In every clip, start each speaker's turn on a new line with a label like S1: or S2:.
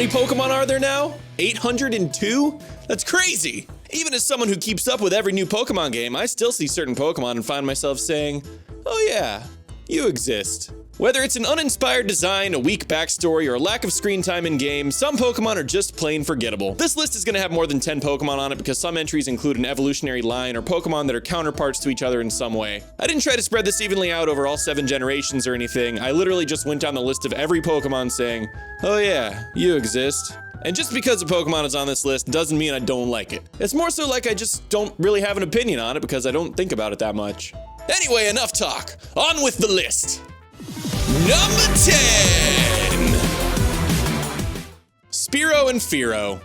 S1: many Pokemon are there now? 802? That's crazy! Even as someone who keeps up with every new Pokemon game, I still see certain Pokemon and find myself saying, oh yeah, you exist. Whether it's an uninspired design, a weak backstory, or a lack of screen time in game, some Pokemon are just plain forgettable. This list is going to have more than 10 Pokemon on it because some entries include an evolutionary line or Pokemon that are counterparts to each other in some way. I didn't try to spread this evenly out over all 7 generations or anything. I literally just went down the list of every Pokemon saying, oh yeah, you exist. And just because a Pokemon is on this list doesn't mean I don't like it. It's more so like I just don't really have an opinion on it because I don't think about it that much. Anyway, enough talk. On with the list. Number 10! Spearow and Fearow.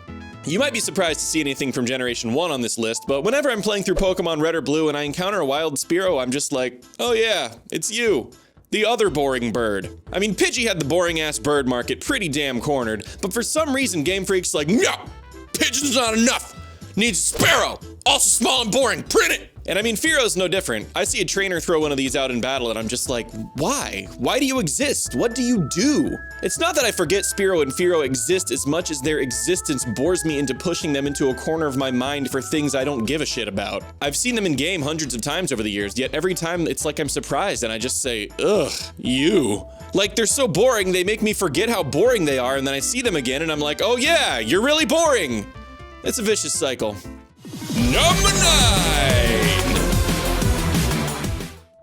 S1: You might be surprised to see anything from Generation 1 on this list, but whenever I'm playing through Pokemon Red or Blue and I encounter a wild Spearow, I'm just like, oh yeah, it's you. The other boring bird. I mean, Pidgey had the boring-ass bird market pretty damn cornered, but for some reason Game Freak's like, no! Pigeon's not enough! Needs Spearow! Also small and boring, print it! And I mean, Fearow's no different. I see a trainer throw one of these out in battle and I'm just like, why? Why do you exist? What do you do? It's not that I forget Spearow and Fearow exist as much as their existence bores me into pushing them into a corner of my mind for things I don't give a shit about. I've seen them in game hundreds of times over the years, yet every time it's like I'm surprised and I just say, ugh, you. Like they're so boring, they make me forget how boring they are, and then I see them again and I'm like, oh yeah, you're really boring. It's a vicious cycle. Number 9!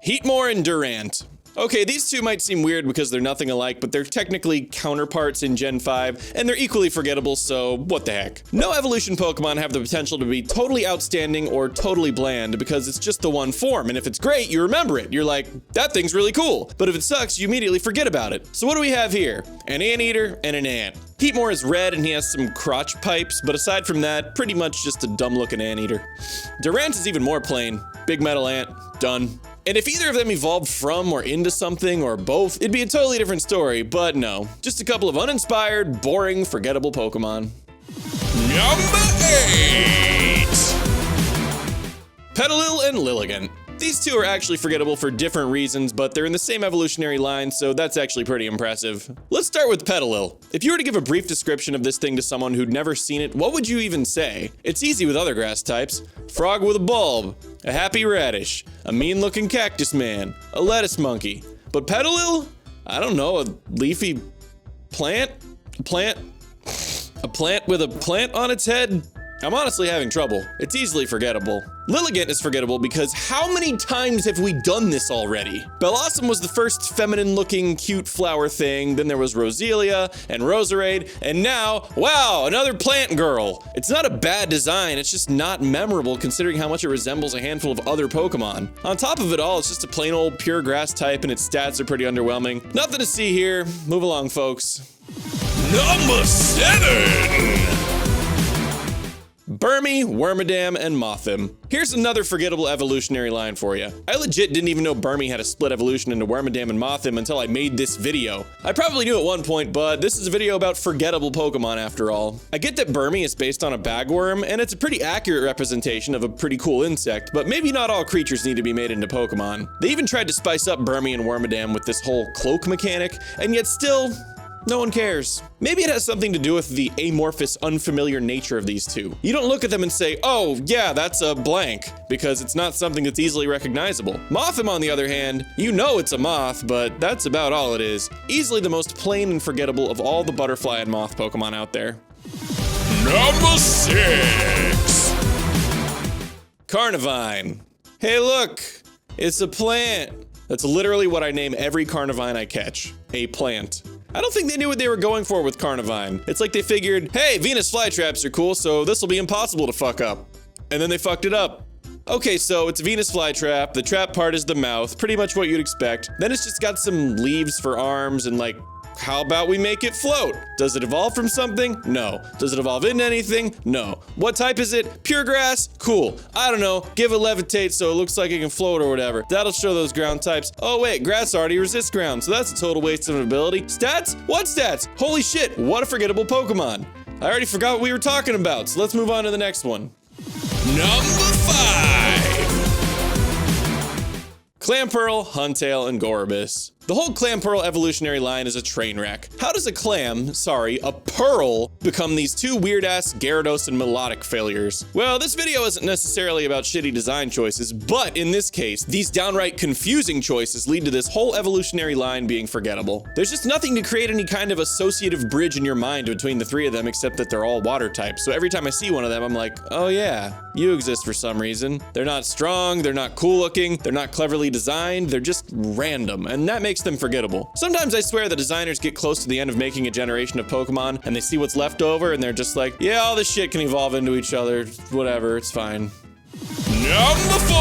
S1: Heatmor and Durant. Okay, these two might seem weird because they're nothing alike, but they're technically counterparts in Gen 5, and they're equally forgettable, so what the heck. No evolution Pokemon have the potential to be totally outstanding or totally bland because it's just the one form, and if it's great, you remember it. You're like, that thing's really cool. But if it sucks, you immediately forget about it. So what do we have here? An anteater and an ant. Heatmor is red and he has some crotch pipes, but aside from that, pretty much just a dumb looking anteater. Durant is even more plain. Big metal ant, done. And if either of them evolved from or into something or both, it'd be a totally different story, but no. Just a couple of uninspired, boring, forgettable Pokemon. Number 8! Petalil and Lilligant. These two are actually forgettable for different reasons, but they're in the same evolutionary line, so that's actually pretty impressive. Let's start with Petalil. If you were to give a brief description of this thing to someone who'd never seen it, what would you even say? It's easy with other grass types. Frog with a bulb, a happy radish, a mean-looking cactus man, a lettuce monkey. But Petalil? I don't know, a leafy plant? A plant with a plant on its head? I'm honestly having trouble. It's easily forgettable. Lilligant is forgettable because how many times have we done this already? Bellossom was the first feminine-looking cute flower thing, then there was Roselia and Roserade, and now, wow, another plant girl. It's not a bad design, it's just not memorable considering how much it resembles a handful of other Pokemon. On top of it all, it's just a plain old pure grass type and its stats are pretty underwhelming. Nothing to see here. Move along, folks. Number 7! Burmy, Wormadam, and Mothim. Here's another forgettable evolutionary line for you. I legit didn't even know Burmy had a split evolution into Wormadam and Mothim until I made this video. I probably knew at one point, but this is a video about forgettable Pokemon after all. I get that Burmy is based on a bagworm, and it's a pretty accurate representation of a pretty cool insect, but maybe not all creatures need to be made into Pokemon. They even tried to spice up Burmy and Wormadam with this whole cloak mechanic, and yet still, no one cares. Maybe it has something to do with the amorphous, unfamiliar nature of these two. You don't look at them and say, oh, yeah, that's a blank, because it's not something that's easily recognizable. Mothim, on the other hand, you know it's a moth, but that's about all it is. Easily the most plain and forgettable of all the butterfly and moth Pokemon out there. Number 6! Carnivine. Hey, look, it's a plant. That's literally what I name every Carnivine I catch, a plant. I don't think they knew what they were going for with Carnivine. It's like they figured, hey, Venus flytraps are cool, so this will be impossible to fuck up. And then they fucked it up. Okay, so it's a Venus flytrap, the trap part is the mouth, pretty much what you'd expect. Then it's just got some leaves for arms and like, how about we make it float? Does it evolve from something? No. Does it evolve into anything? No. What type is it? Pure grass? Cool. I don't know. Give it levitate so it looks like it can float or whatever. That'll show those ground types. Oh wait, grass already resists ground, so that's a total waste of an ability. Stats? What stats? Holy shit, what a forgettable Pokemon. I already forgot what we were talking about, so let's move on to the next one. Number 5! Clamperl, Huntail, and Gorobus. The whole clam pearl evolutionary line is a train wreck. How does a pearl, become these two weird-ass Gyarados and Melodic failures? Well, this video isn't necessarily about shitty design choices, but in this case, these downright confusing choices lead to this whole evolutionary line being forgettable. There's just nothing to create any kind of associative bridge in your mind between the three of them except that they're all water types, so every time I see one of them, I'm like, oh yeah, you exist for some reason. They're not strong, they're not cool looking, they're not cleverly designed, they're just random, and that makes them forgettable. Sometimes I swear the designers get close to the end of making a generation of Pokemon, and they see what's left over, and they're just like, yeah, all this shit can evolve into each other, whatever, it's fine. Number 4!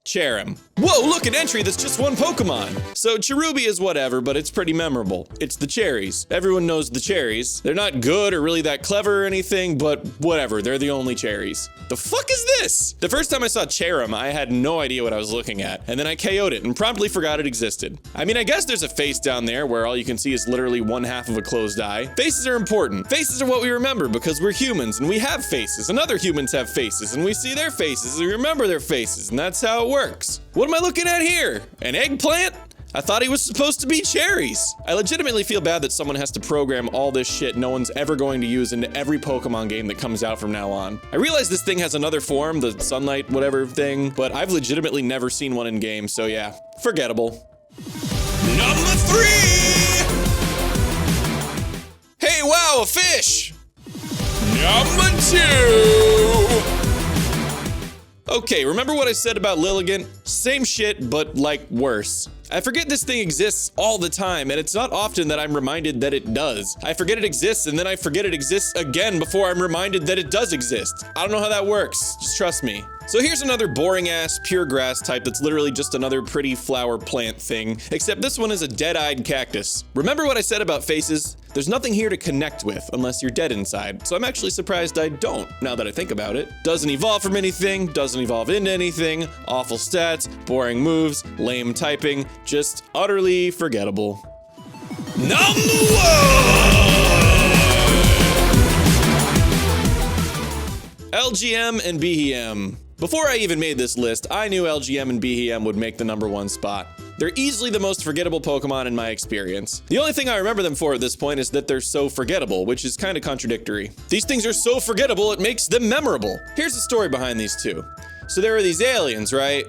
S1: Cherrim. Whoa, look, an entry that's just one Pokemon. So Cherubi is whatever, but it's pretty memorable. It's the cherries. Everyone knows the cherries. They're not good or really that clever or anything, but whatever, they're the only cherries. The fuck is this? The first time I saw Cherrim, I had no idea what I was looking at, and then I KO'd it and promptly forgot it existed. I mean, I guess there's a face down there where all you can see is literally one half of a closed eye. Faces are important. Faces are what we remember because we're humans and we have faces, and other humans have faces, and we see their faces and we remember their faces, and that's how it works. What am I looking at here? An eggplant? I thought he was supposed to be cherries. I legitimately feel bad that someone has to program all this shit no one's ever going to use into every Pokemon game that comes out from now on. I realize this thing has another form, the sunlight whatever thing, but I've legitimately never seen one in game, so yeah, forgettable. Number 3! Hey, wow, a fish! Number 2! Okay, remember what I said about Lilligant? Same shit, but like worse. I forget this thing exists all the time, and it's not often that I'm reminded that it does. I forget it exists, and then I forget it exists again before I'm reminded that it does exist. I don't know how that works, just trust me. So here's another boring-ass pure grass type that's literally just another pretty flower plant thing, except this one is a dead-eyed cactus. Remember what I said about faces? There's nothing here to connect with unless you're dead inside, so I'm actually surprised I don't, now that I think about it. Doesn't evolve from anything, doesn't evolve into anything, awful stats, boring moves, lame typing, just utterly forgettable. Number 1! LGM and BEM. Before I even made this list, I knew LGM and BEM would make the number 1 spot. They're easily the most forgettable Pokemon in my experience. The only thing I remember them for at this point is that they're so forgettable, which is kind of contradictory. These things are so forgettable, it makes them memorable. Here's the story behind these two. So there are these aliens, right?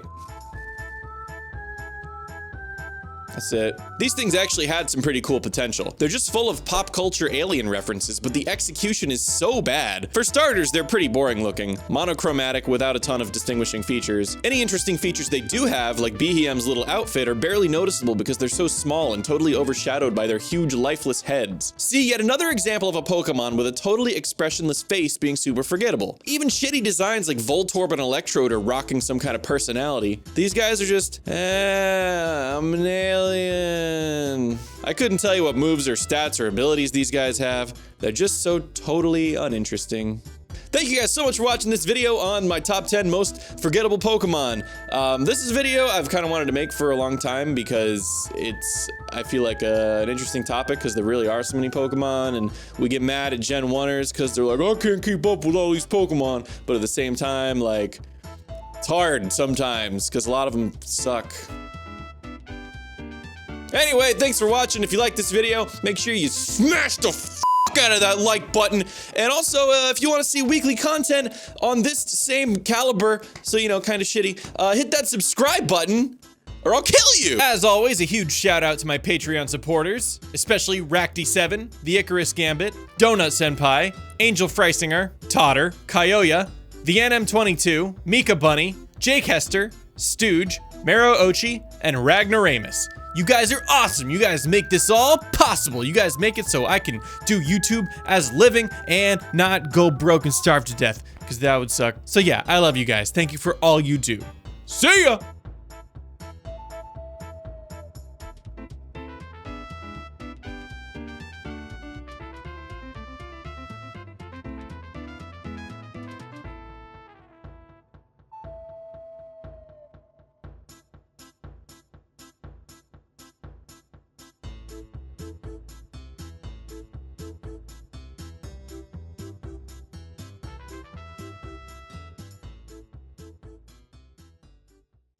S1: That's it. These things actually had some pretty cool potential. They're just full of pop culture alien references, but the execution is so bad. For starters, they're pretty boring looking, monochromatic without a ton of distinguishing features. Any interesting features they do have, like BEM's little outfit, are barely noticeable because they're so small and totally overshadowed by their huge lifeless heads. See, yet another example of a Pokemon with a totally expressionless face being super forgettable. Even shitty designs like Voltorb and Electrode are rocking some kind of personality. These guys are just, I'm an alien. I couldn't tell you what moves or stats or abilities these guys have. They're just so totally uninteresting. Thank you guys so much for watching this video on my top 10 most forgettable Pokemon. This is a video I've kind of wanted to make for a long time because it's, I feel like an interesting topic because there really are so many Pokemon, and we get mad at Gen 1ers because they're like, I can't keep up with all these Pokemon. But at the same time, like, it's hard sometimes because a lot of them suck. Anyway, thanks for watching. If you like this video, make sure you smash the fuck out of that like button. And also, if you want to see weekly content on this same caliber, so you know, kind of shitty, hit that subscribe button or I'll kill you. As always, a huge shout out to my Patreon supporters, especially Racty7, The Icarus Gambit, Donut Senpai, Angel Freisinger, Totter, Kyoya, The NM22, Mika Bunny, Jake Hester, Stooge, Maro Ochi, and Ragnoramus. You guys are awesome. You guys make this all possible. You guys make it so I can do YouTube as living and not go broke and starve to death, because that would suck. So yeah, I love you guys. Thank you for all you do. See ya!